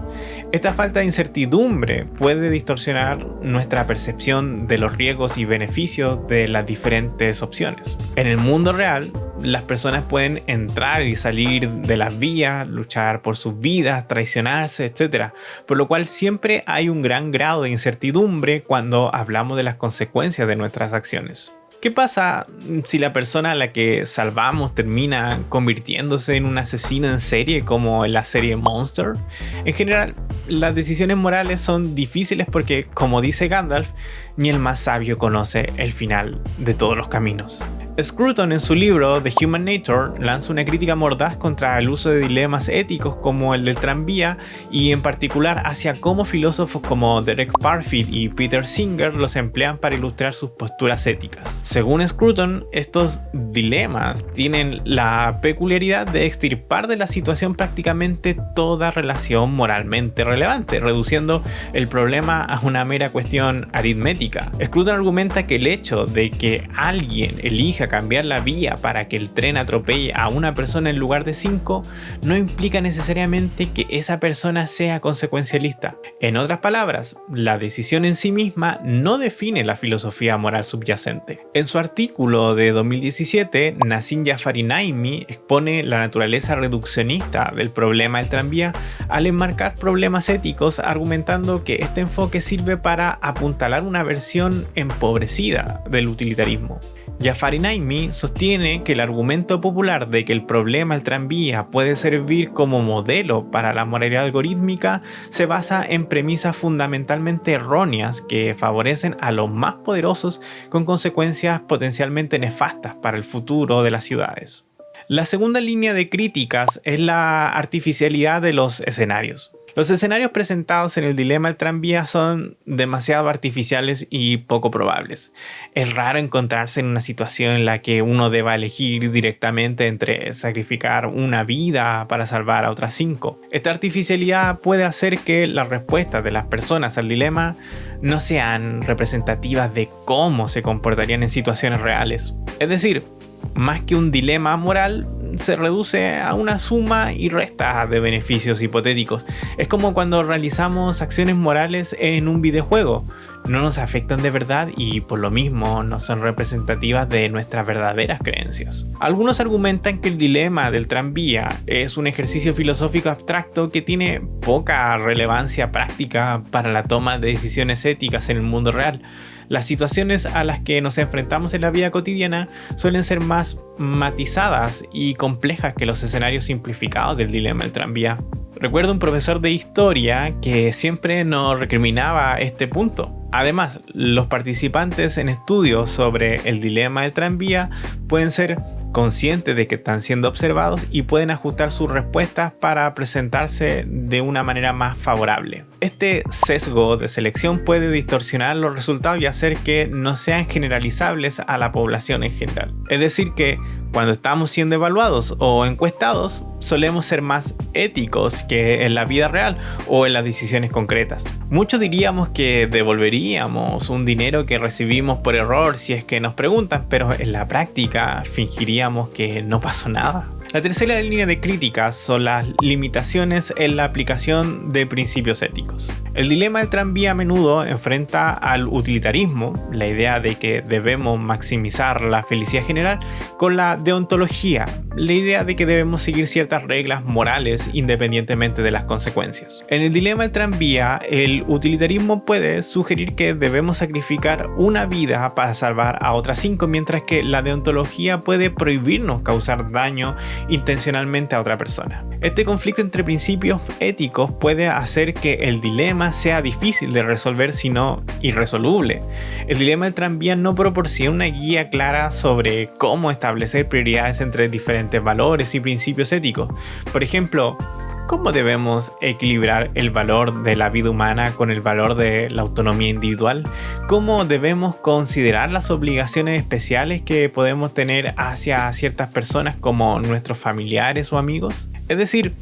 Esta falta de incertidumbre puede distorsionar nuestra percepción de los riesgos y beneficios de las diferentes opciones. En el mundo real, las personas pueden entrar y salir de las vías, luchar por sus vidas, traicionarse, etc. Por lo cual siempre hay un gran grado de incertidumbre cuando hablamos de las consecuencias de nuestras acciones. ¿Qué pasa si la persona a la que salvamos termina convirtiéndose en un asesino en serie como en la serie Monster? En general, las decisiones morales son difíciles porque, como dice Gandalf, ni el más sabio conoce el final de todos los caminos. Scruton, en su libro The Human Nature, lanza una crítica mordaz contra el uso de dilemas éticos como el del tranvía y en particular hacia cómo filósofos como Derek Parfit y Peter Singer los emplean para ilustrar sus posturas éticas. Según Scruton, estos dilemas tienen la peculiaridad de extirpar de la situación prácticamente toda relación moralmente relevante, reduciendo el problema a una mera cuestión aritmética. Scruton argumenta que el hecho de que alguien elija cambiar la vía para que el tren atropelle a una persona en lugar de 5 no implica necesariamente que esa persona sea consecuencialista. En otras palabras, la decisión en sí misma no define la filosofía moral subyacente. En su artículo de 2017, Nassim Jafari Naimi expone la naturaleza reduccionista del problema del tranvía al enmarcar problemas éticos, argumentando que este enfoque sirve para apuntalar una versión empobrecida del utilitarismo. Jafari Naimi sostiene que el argumento popular de que el problema del tranvía puede servir como modelo para la moralidad algorítmica se basa en premisas fundamentalmente erróneas que favorecen a los más poderosos con consecuencias potencialmente nefastas para el futuro de las ciudades. La segunda línea de críticas es la artificialidad de los escenarios. Los escenarios presentados en el dilema del tranvía son demasiado artificiales y poco probables. Es raro encontrarse en una situación en la que uno deba elegir directamente entre sacrificar una vida para salvar a otras 5. Esta artificialidad puede hacer que las respuestas de las personas al dilema no sean representativas de cómo se comportarían en situaciones reales. Es decir, Más que un dilema moral, se reduce a una suma y resta de beneficios hipotéticos. Es como cuando realizamos acciones morales en un videojuego. No nos afectan de verdad y por lo mismo no son representativas de nuestras verdaderas creencias. Algunos argumentan que el dilema del tranvía es un ejercicio filosófico abstracto que tiene poca relevancia práctica para la toma de decisiones éticas en el mundo real. Las situaciones a las que nos enfrentamos en la vida cotidiana suelen ser más matizadas y complejas que los escenarios simplificados del dilema del tranvía. Recuerdo un profesor de historia que siempre nos recriminaba este punto. Además, los participantes en estudios sobre el dilema del tranvía pueden ser conscientes de que están siendo observados y pueden ajustar sus respuestas para presentarse de una manera más favorable. Este sesgo de selección puede distorsionar los resultados y hacer que no sean generalizables a la población en general. Es decir que cuando estamos siendo evaluados o encuestados, solemos ser más éticos que en la vida real o en las decisiones concretas. Muchos diríamos que devolveríamos un dinero que recibimos por error si es que nos preguntan, pero en la práctica fingiríamos que no pasó nada. La tercera línea de críticas son las limitaciones en la aplicación de principios éticos. El dilema del tranvía a menudo enfrenta al utilitarismo, la idea de que debemos maximizar la felicidad general, con la deontología, la idea de que debemos seguir ciertas reglas morales independientemente de las consecuencias. En el dilema del tranvía, el utilitarismo puede sugerir que debemos sacrificar una vida para salvar a otras 5, mientras que la deontología puede prohibirnos causar daño intencionalmente a otra persona. Este conflicto entre principios éticos puede hacer que el dilema sea difícil de resolver, sino irresoluble. El dilema del tranvía no proporciona una guía clara sobre cómo establecer prioridades entre diferentes valores y principios éticos. Por ejemplo, ¿cómo debemos equilibrar el valor de la vida humana con el valor de la autonomía individual? ¿Cómo debemos considerar las obligaciones especiales que podemos tener hacia ciertas personas como nuestros familiares o amigos? Es decir,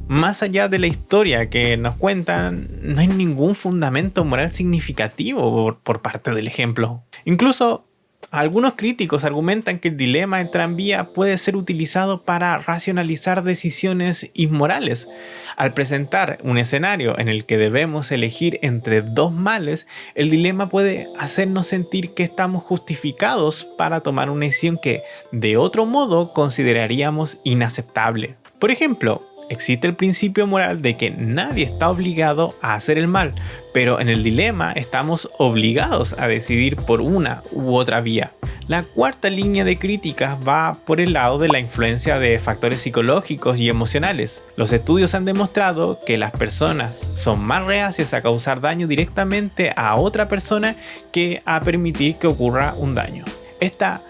más allá de la historia que nos cuentan, no hay ningún fundamento moral significativo por parte del ejemplo. Incluso algunos críticos argumentan que el dilema del tranvía puede ser utilizado para racionalizar decisiones inmorales. Al presentar un escenario en el que debemos elegir entre dos males, el dilema puede hacernos sentir que estamos justificados para tomar una decisión que, de otro modo, consideraríamos inaceptable. Por ejemplo, existe el principio moral de que nadie está obligado a hacer el mal, pero en el dilema estamos obligados a decidir por una u otra vía. La cuarta línea de críticas va por el lado de la influencia de factores psicológicos y emocionales. Los estudios han demostrado que las personas son más reacias a causar daño directamente a otra persona que a permitir que ocurra un daño. Esta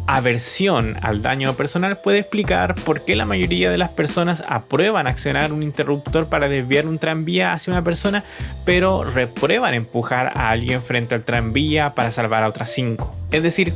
aversión al daño personal puede explicar por qué la mayoría de las personas aprueban accionar un interruptor para desviar un tranvía hacia una persona, pero reprueban empujar a alguien frente al tranvía para salvar a otras 5. Es decir,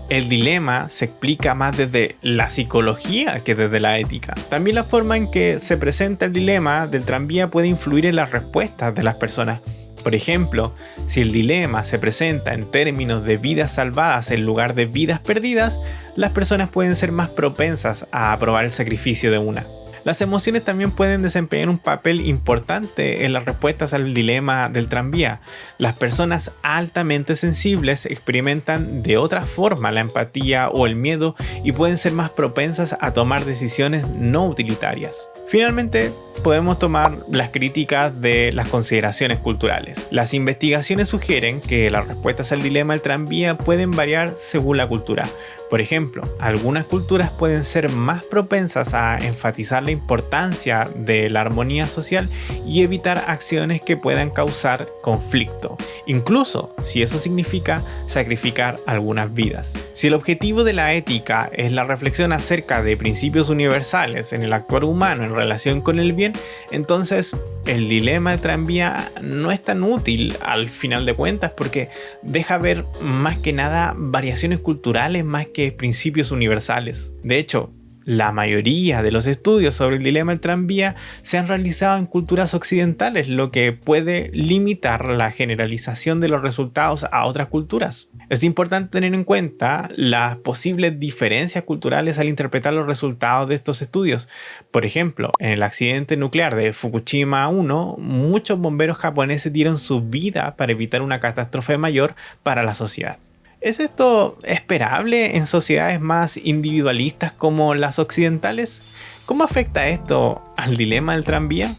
el dilema se explica más desde la psicología que desde la ética. También la forma en que se presenta el dilema del tranvía puede influir en las respuestas de las personas. Por ejemplo, si el dilema se presenta en términos de vidas salvadas en lugar de vidas perdidas, las personas pueden ser más propensas a aprobar el sacrificio de una. Las emociones también pueden desempeñar un papel importante en las respuestas al dilema del tranvía. Las personas altamente sensibles experimentan de otra forma la empatía o el miedo y pueden ser más propensas a tomar decisiones no utilitarias. Finalmente, podemos tomar las críticas de las consideraciones culturales. Las investigaciones sugieren que las respuestas al dilema del tranvía pueden variar según la cultura. Por ejemplo, algunas culturas pueden ser más propensas a enfatizar la importancia de la armonía social y evitar acciones que puedan causar conflicto, incluso si eso significa sacrificar algunas vidas. Si el objetivo de la ética es la reflexión acerca de principios universales en el actuar humano en relación con el bien, entonces el dilema del tranvía no es tan útil al final de cuentas, porque deja ver más que nada variaciones culturales más que principios universales. De hecho, La mayoría de los estudios sobre el dilema del tranvía se han realizado en culturas occidentales, lo que puede limitar la generalización de los resultados a otras culturas. Es importante tener en cuenta las posibles diferencias culturales al interpretar los resultados de estos estudios. Por ejemplo, en el accidente nuclear de Fukushima 1, muchos bomberos japoneses dieron su vida para evitar una catástrofe mayor para la sociedad. ¿Es esto esperable en sociedades más individualistas como las occidentales? ¿Cómo afecta esto al dilema del tranvía?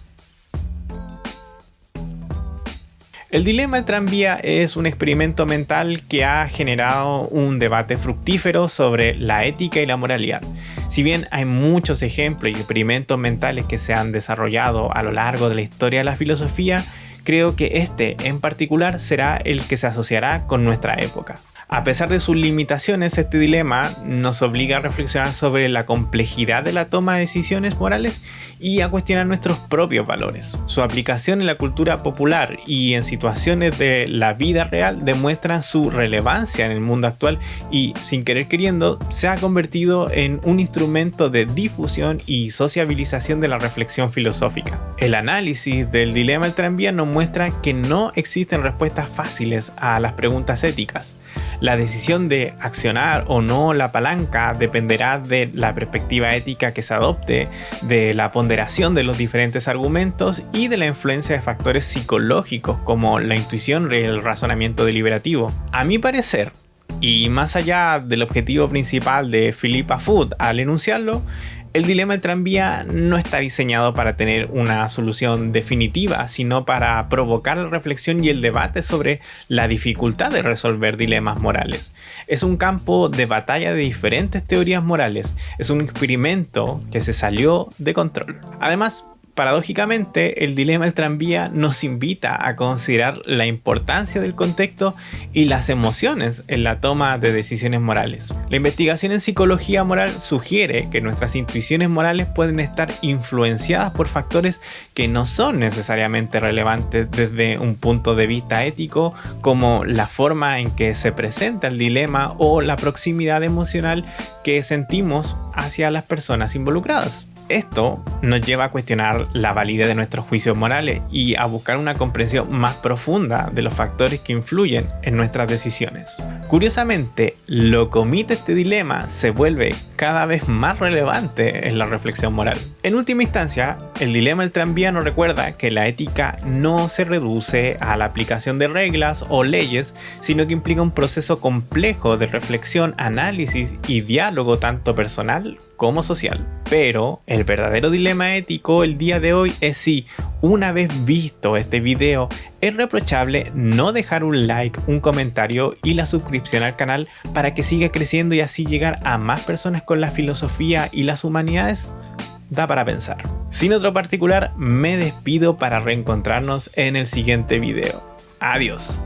El dilema del tranvía es un experimento mental que ha generado un debate fructífero sobre la ética y la moralidad. Si bien hay muchos ejemplos y experimentos mentales que se han desarrollado a lo largo de la historia de la filosofía, creo que este en particular será el que se asociará con nuestra época. A pesar de sus limitaciones, este dilema nos obliga a reflexionar sobre la complejidad de la toma de decisiones morales y a cuestionar nuestros propios valores. Su aplicación en la cultura popular y en situaciones de la vida real demuestran su relevancia en el mundo actual y, sin querer queriendo, se ha convertido en un instrumento de difusión y sociabilización de la reflexión filosófica. El análisis del dilema del tranvía nos muestra que no existen respuestas fáciles a las preguntas éticas. La decisión de accionar o no la palanca dependerá de la perspectiva ética que se adopte, de la ponderación de los diferentes argumentos y de la influencia de factores psicológicos como la intuición y el razonamiento deliberativo. A mi parecer, y más allá del objetivo principal de Philippa Foot al enunciarlo, el dilema del tranvía no está diseñado para tener una solución definitiva, sino para provocar la reflexión y el debate sobre la dificultad de resolver dilemas morales. Es un campo de batalla de diferentes teorías morales, es un experimento que se salió de control. Además, paradójicamente, el dilema del tranvía nos invita a considerar la importancia del contexto y las emociones en la toma de decisiones morales. La investigación en psicología moral sugiere que nuestras intuiciones morales pueden estar influenciadas por factores que no son necesariamente relevantes desde un punto de vista ético, como la forma en que se presenta el dilema o la proximidad emocional que sentimos hacia las personas involucradas. Esto nos lleva a cuestionar la validez de nuestros juicios morales y a buscar una comprensión más profunda de los factores que influyen en nuestras decisiones. Curiosamente, lo que omite este dilema se vuelve cada vez más relevante en la reflexión moral. En última instancia, el dilema del tranvía nos recuerda que la ética no se reduce a la aplicación de reglas o leyes, sino que implica un proceso complejo de reflexión, análisis y diálogo tanto personal como social. Pero el verdadero dilema ético el día de hoy es si, una vez visto este video, es reprochable no dejar un like, un comentario y la suscripción al canal para que siga creciendo y así llegar a más personas con la filosofía y las humanidades. Da para pensar. Sin otro particular, me despido para reencontrarnos en el siguiente video. Adiós.